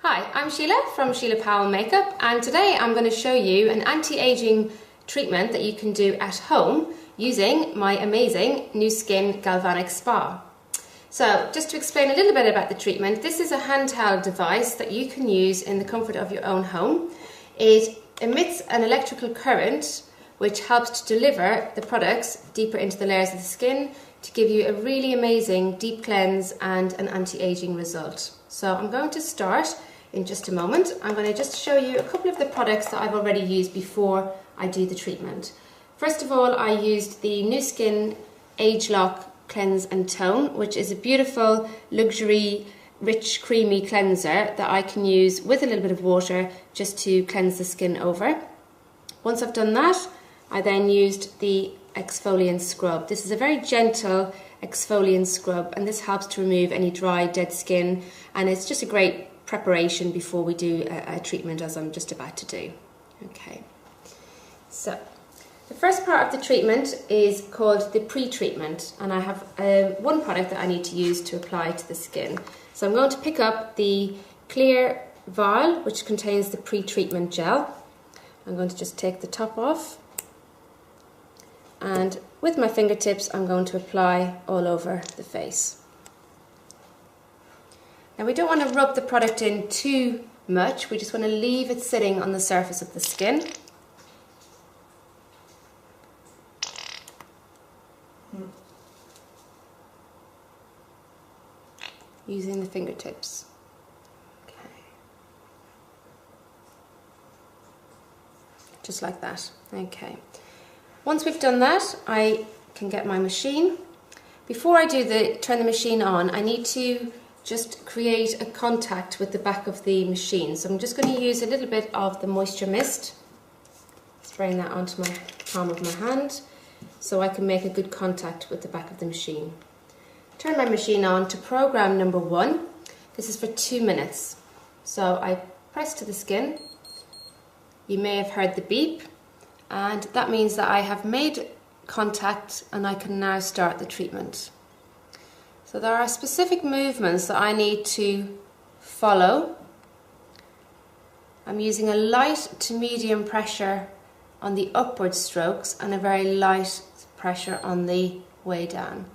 Hi, I'm Sheila from Sheila Powell Makeup, and today I'm going to show you an anti-aging treatment that you can do at home using my amazing Nu Skin Galvanic Spa. So just to explain a little bit about the treatment, this is a handheld device that you can use in the comfort of your own home. It emits an electrical current which helps to deliver the products deeper into the layers of the skin to give you a really amazing deep cleanse and an anti-aging result. So I'm going to start in just a moment. I'm going to just show you a couple of the products that I've already used before I do the treatment. First of all, I used the Nu Skin Age Lock Cleanse and Tone, which is a beautiful, luxury, rich, creamy cleanser that I can use with a little bit of water just to cleanse the skin over. Once I've done that, I then used the exfoliant scrub. This is a very gentle exfoliant scrub, and this helps to remove any dry, dead skin, and it's just a great preparation before we do a treatment, as I'm just about to do. Okay, so the first part of the treatment is called the pre-treatment, and I have one product that I need to use to apply to the skin. So I'm going to pick up the clear vial which contains the pre-treatment gel. I'm going to just take the top off, and with my fingertips I'm going to apply all over the face. Now we don't want to rub the product in too much, we just want to leave it sitting on the surface of the skin. Using the fingertips. Okay. Just like that. Okay. Once we've done that, I can get my machine. Before I turn the machine on, I need to just create a contact with the back of the machine. So I'm just going to use a little bit of the moisture mist, spraying that onto my palm of my hand so I can make a good contact with the back of the machine. Turn my machine on to program number 1. This is for 2 minutes. So I press to the skin. You may have heard the beep, and that means that I have made contact and I can now start the treatment. So there are specific movements that I need to follow. I'm using a light to medium pressure on the upward strokes and a very light pressure on the way down.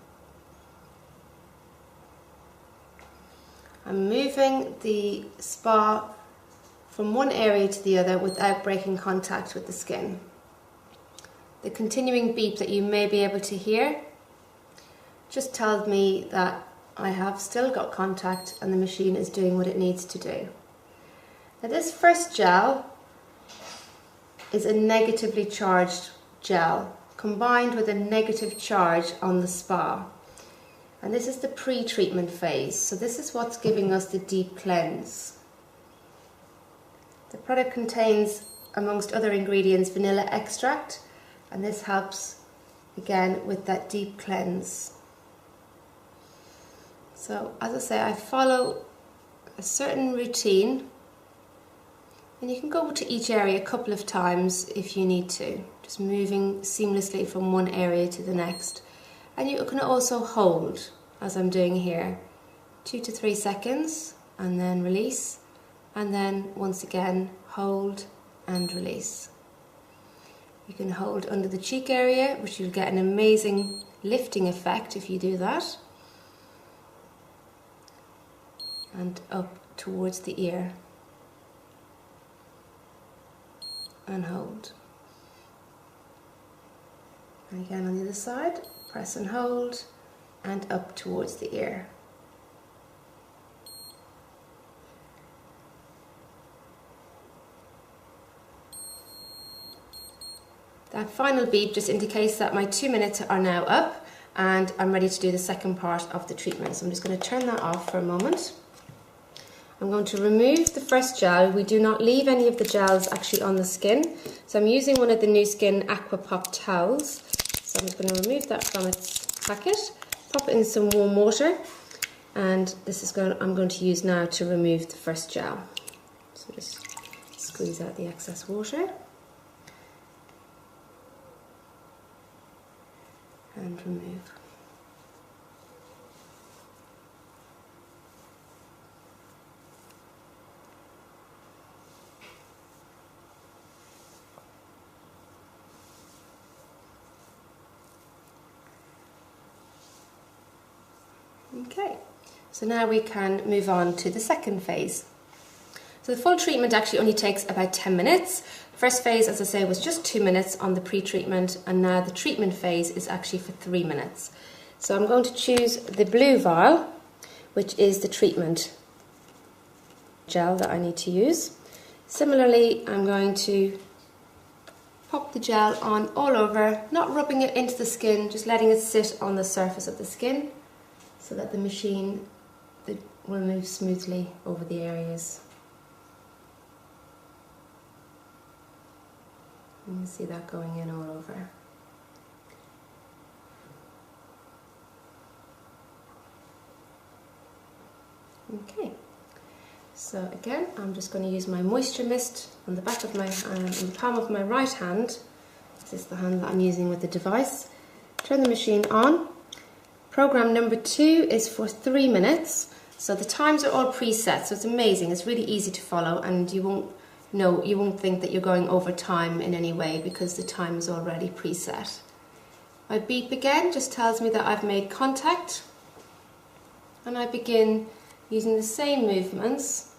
I'm moving the spa from one area to the other without breaking contact with the skin. The continuing beep that you may be able to hear just tells me that I have still got contact and the machine is doing what it needs to do. Now this first gel is a negatively charged gel combined with a negative charge on the spa. And this is the pre-treatment phase, so this is what's giving us the deep cleanse. The product contains, amongst other ingredients, vanilla extract, and this helps again with that deep cleanse. So as I say, I follow a certain routine, and you can go to each area a couple of times if you need to, just moving seamlessly from one area to the next. And you can also hold, as I'm doing here, 2 to 3 seconds and then release, and then once again hold and release. You can hold under the cheek area, which you'll get an amazing lifting effect if you do that, and up towards the ear and hold. And again on the other side, press and hold and up towards the ear. That final beep just indicates that my 2 minutes are now up and I'm ready to do the second part of the treatment. So I'm just going to turn that off for a moment. I'm going to remove the first gel. We do not leave any of the gels actually on the skin. So I'm using one of the Nu Skin Aqua Pop towels. So I'm just going to remove that from its packet, pop it in some warm water, and I'm going to use now to remove the first gel. So just squeeze out the excess water and remove. Okay, so now we can move on to the second phase. So the full treatment actually only takes about 10 minutes. The first phase, as I say, was just 2 minutes on the pre-treatment, and now the treatment phase is actually for 3 minutes. So I'm going to choose the blue vial, which is the treatment gel that I need to use. Similarly, I'm going to pop the gel on all over, not rubbing it into the skin, just letting it sit on the surface of the skin so that the machine will move smoothly over the areas. You can see that going in all over. Okay, so again, I'm just going to use my moisture mist on the back of my on the palm of my right hand. This is the hand that I'm using with the device. Turn the machine on. Program number 2 is for 3 minutes. So the times are all preset, so it's amazing. It's really easy to follow, and you won't think that you're going over time in any way because the time is already preset. My beep again just tells me that I've made contact, and I begin using the same movements,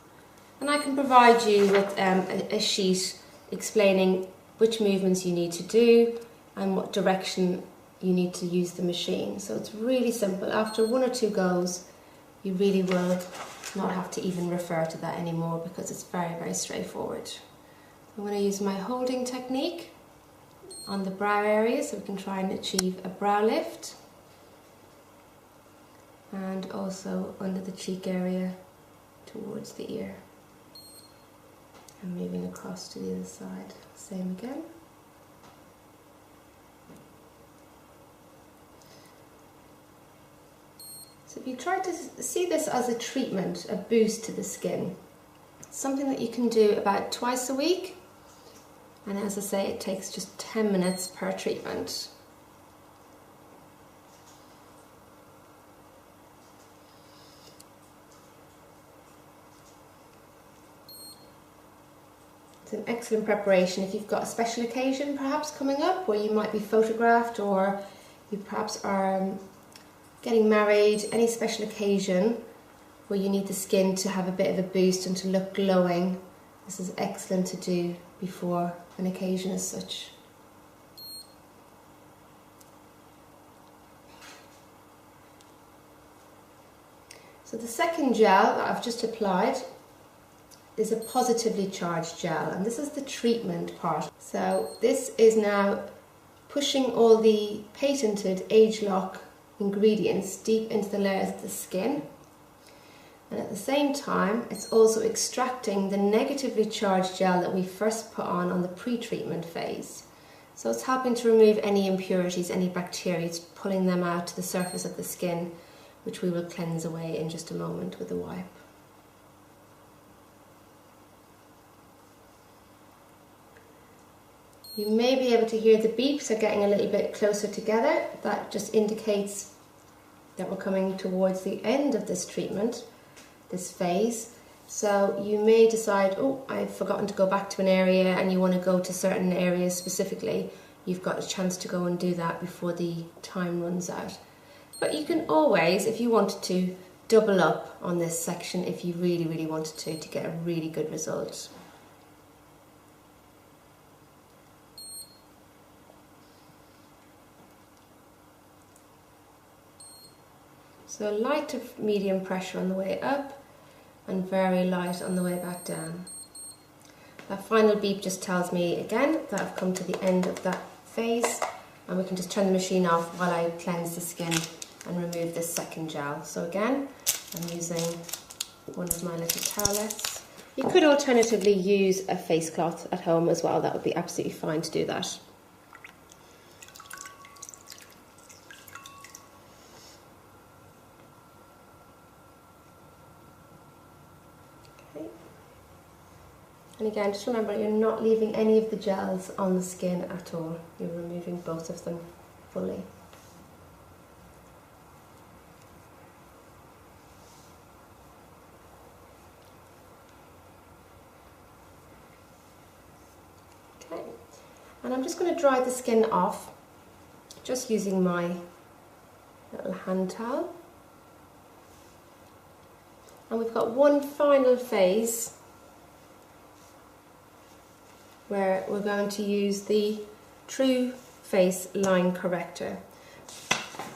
and I can provide you with a sheet explaining which movements you need to do and what direction you need to use the machine. So it's really simple. After 1 or 2 goes, you really will not have to even refer to that anymore because it's very, very straightforward. I'm going to use my holding technique on the brow area so we can try and achieve a brow lift, and also under the cheek area towards the ear, and moving across to the other side. Same again. So if you try to see this as a treatment, a boost to the skin, something that you can do about twice a week, and as I say, it takes just 10 minutes per treatment. It's an excellent preparation if you've got a special occasion perhaps coming up where you might be photographed, or you perhaps are getting married, any special occasion where you need the skin to have a bit of a boost and to look glowing. This is excellent to do before an occasion as such. So the second gel that I've just applied is a positively charged gel, and this is the treatment part. So this is now pushing all the patented age lock ingredients deep into the layers of the skin, and at the same time it's also extracting the negatively charged gel that we first put on the pre-treatment phase. So it's helping to remove any impurities, any bacteria. It's pulling them out to the surface of the skin, which we will cleanse away in just a moment with a wipe. You may be able to hear the beeps are getting a little bit closer together. That just indicates that we're coming towards the end of this treatment, this phase. So you may decide, oh, I've forgotten to go back to an area, and you want to go to certain areas specifically. You've got a chance to go and do that before the time runs out. But you can always, if you wanted to, double up on this section if you really, really wanted to get a really good result. So light to medium pressure on the way up, and very light on the way back down. That final beep just tells me again that I've come to the end of that phase, and we can just turn the machine off while I cleanse the skin and remove this second gel. So again, I'm using one of my little towelettes. You could alternatively use a face cloth at home as well. That would be absolutely fine to do that. And again, just remember, you're not leaving any of the gels on the skin at all. You're removing both of them fully. Okay, and I'm just going to dry the skin off, just using my little hand towel. And we've got one final phase where we're going to use the True Face Line Corrector.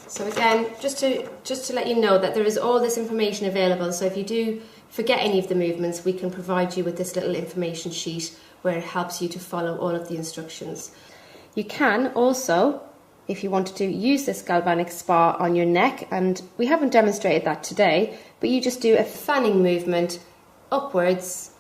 So again, just to let you know that there is all this information available, so if you do forget any of the movements, we can provide you with this little information sheet where it helps you to follow all of the instructions. You can also, if you wanted to, use this Galvanic SPA on your neck, and we haven't demonstrated that today, but you just do a fanning movement upwards,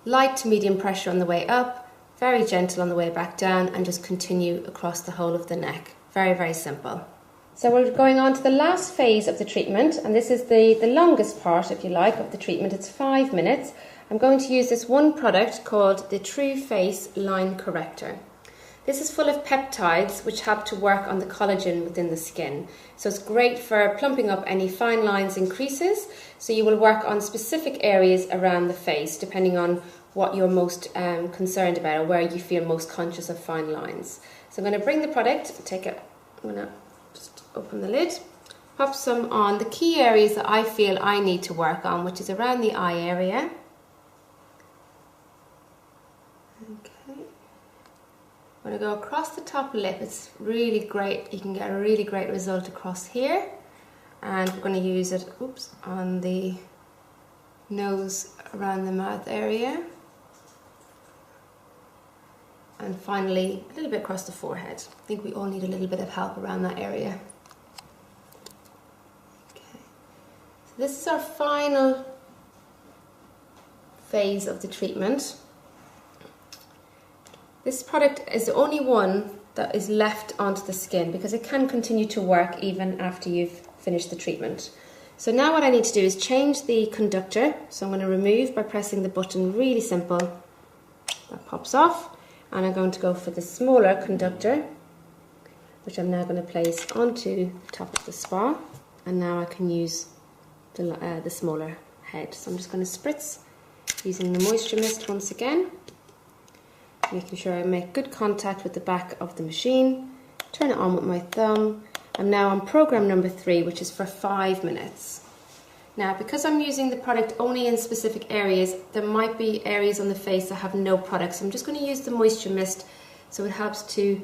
light to medium pressure on the way up, very gentle on the way back down, and just continue across the whole of the neck. Very, very simple. So we're going on to the last phase of the treatment, and this is the longest part, if you like, of the treatment. It's 5 minutes. I'm going to use this one product called the True Face Line Corrector. This is full of peptides which help to work on the collagen within the skin. So it's great for plumping up any fine lines and creases. So you will work on specific areas around the face depending on what you're most concerned about or where you feel most conscious of fine lines. So I'm going to bring the product, I'm going to just open the lid, pop some on the key areas that I feel I need to work on, which is around the eye area. Okay. I'm going to go across the top lip. It's really great. You can get a really great result across here. And we're going to use it, on the nose around the mouth area. And finally, a little bit across the forehead. I think we all need a little bit of help around that area. Okay. So this is our final phase of the treatment. This product is the only one that is left onto the skin because it can continue to work even after you've finished the treatment. So now what I need to do is change the conductor. So I'm going to remove by pressing the button, really simple. That pops off. And I'm going to go for the smaller conductor, which I'm now going to place onto the top of the spa. And now I can use the smaller head. So I'm just going to spritz using the moisture mist once again, making sure I make good contact with the back of the machine. Turn it on with my thumb. I'm now on program number 3, which is for 5 minutes. Now, because I'm using the product only in specific areas, there might be areas on the face that have no product. So I'm just going to use the moisture mist so it helps to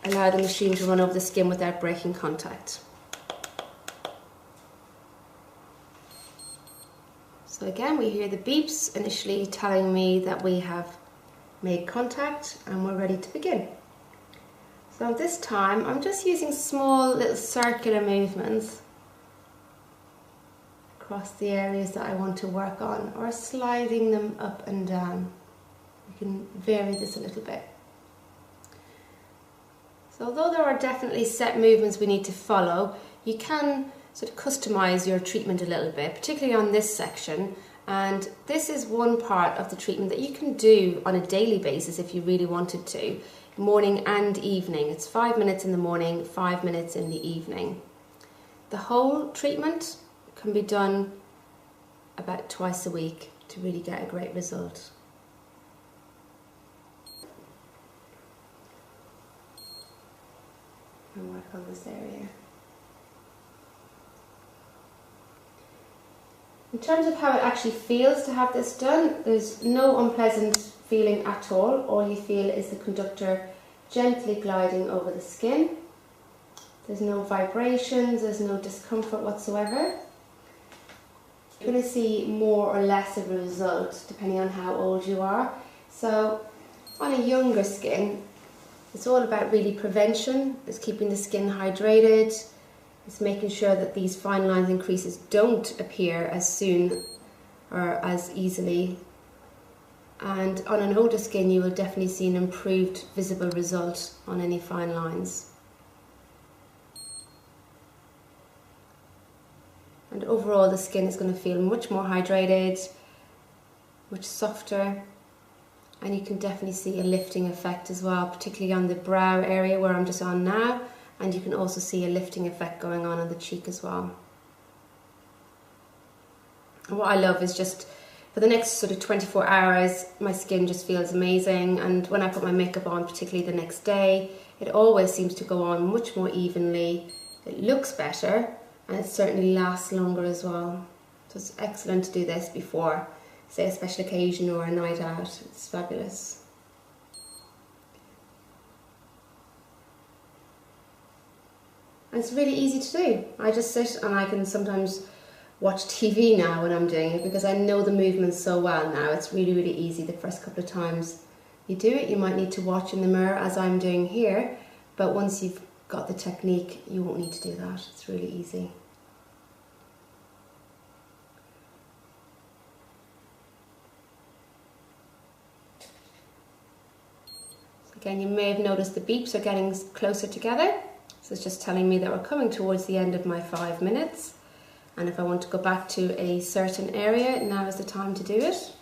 allow the machine to run over the skin without breaking contact. So again, we hear the beeps initially telling me that we have made contact and we're ready to begin. So this time I'm just using small little circular movements across the areas that I want to work on, or sliding them up and down. You can vary this a little bit. So although there are definitely set movements we need to follow, you can sort of customize your treatment a little bit, particularly on this section. And this is one part of the treatment that you can do on a daily basis if you really wanted to, morning and evening. It's 5 minutes in the morning, 5 minutes in the evening. The whole treatment can be done about twice a week to really get a great result. And work on this area. In terms of how it actually feels to have this done, there's no unpleasant feeling at all. All you feel is the conductor gently gliding over the skin. There's no vibrations, there's no discomfort whatsoever. You're going to see more or less of a result depending on how old you are. So on a younger skin, it's all about really prevention. It's keeping the skin hydrated. It's making sure that these fine lines and creases don't appear as soon or as easily. And on an older skin, you will definitely see an improved visible result on any fine lines. And overall, the skin is going to feel much more hydrated, much softer, and you can definitely see a lifting effect as well, particularly on the brow area where I'm just on now, and you can also see a lifting effect going on the cheek as well. And what I love is just for the next sort of 24 hours, my skin just feels amazing, and when I put my makeup on, particularly the next day, it always seems to go on much more evenly. It looks better, and it certainly lasts longer as well. So it's excellent to do this before, say, a special occasion or a night out. It's fabulous. And it's really easy to do. I just sit and I can sometimes watch TV now when I'm doing it because I know the movements so well now. It's really, really easy. The first couple of times you do it, you might need to watch in the mirror as I'm doing here, but once you've got the technique, you won't need to do that. It's really easy. Again, you may have noticed the beeps are getting closer together. So it's just telling me that we're coming towards the end of my 5 minutes. And if I want to go back to a certain area, now is the time to do it.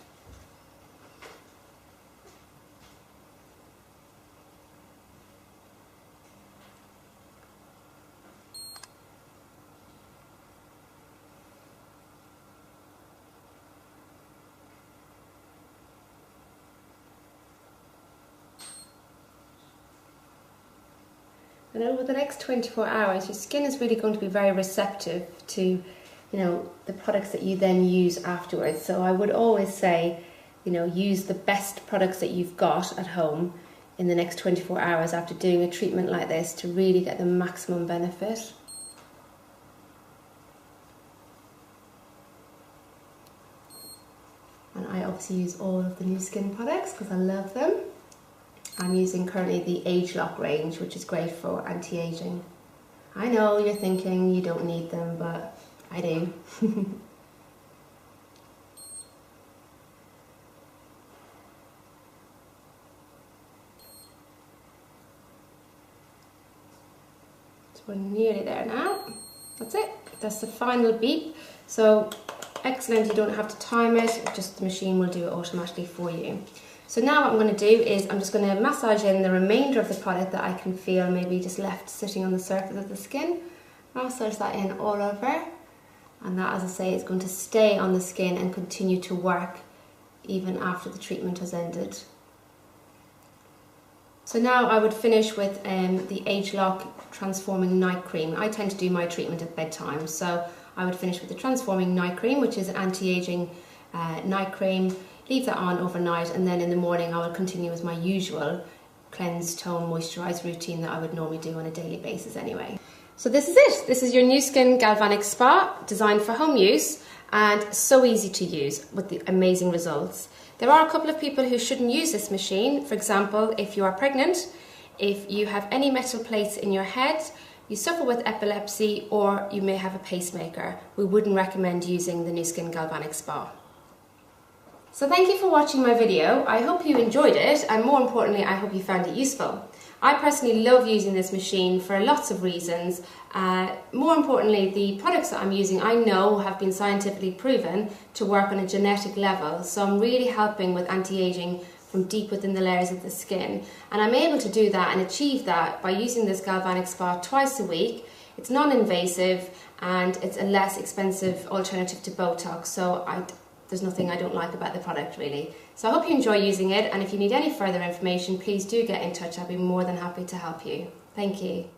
And over the next 24 hours, your skin is really going to be very receptive to, the products that you then use afterwards. So I would always say, use the best products that you've got at home in the next 24 hours after doing a treatment like this to really get the maximum benefit. And I obviously use all of the new skin products because I love them. I'm using currently the Age Lock range, which is great for anti-aging. I know you're thinking you don't need them, but I do. So we're nearly there now. That's it. That's the final beep. So excellent, you don't have to time it, just the machine will do it automatically for you. So now what I'm going to do is I'm just going to massage in the remainder of the product that I can feel maybe just left sitting on the surface of the skin. Massage that in all over, and that, as I say, is going to stay on the skin and continue to work even after the treatment has ended. So now I would finish with the Age Lock Transforming Night Cream. I tend to do my treatment at bedtime, so I would finish with the Transforming Night Cream, which is an anti-aging night cream. Leave that on overnight, and then in the morning I will continue with my usual cleanse, tone, moisturise routine that I would normally do on a daily basis anyway. So this is it. This is your Nu Skin Galvanic Spa, designed for home use and so easy to use with the amazing results. There are a couple of people who shouldn't use this machine. For example, if you are pregnant, if you have any metal plates in your head, you suffer with epilepsy, or you may have a pacemaker. We wouldn't recommend using the Nu Skin Galvanic Spa. So thank you for watching my video. I hope you enjoyed it, and more importantly, I hope you found it useful. I personally love using this machine for lots of reasons. More importantly, the products that I'm using I know have been scientifically proven to work on a genetic level, so I'm really helping with anti-aging from deep within the layers of the skin. And I'm able to do that and achieve that by using this Galvanic Spa twice a week. It's non-invasive and it's a less expensive alternative to Botox, so there's nothing I don't like about the product really. So I hope you enjoy using it, and if you need any further information, please do get in touch. I'll be more than happy to help you. Thank you.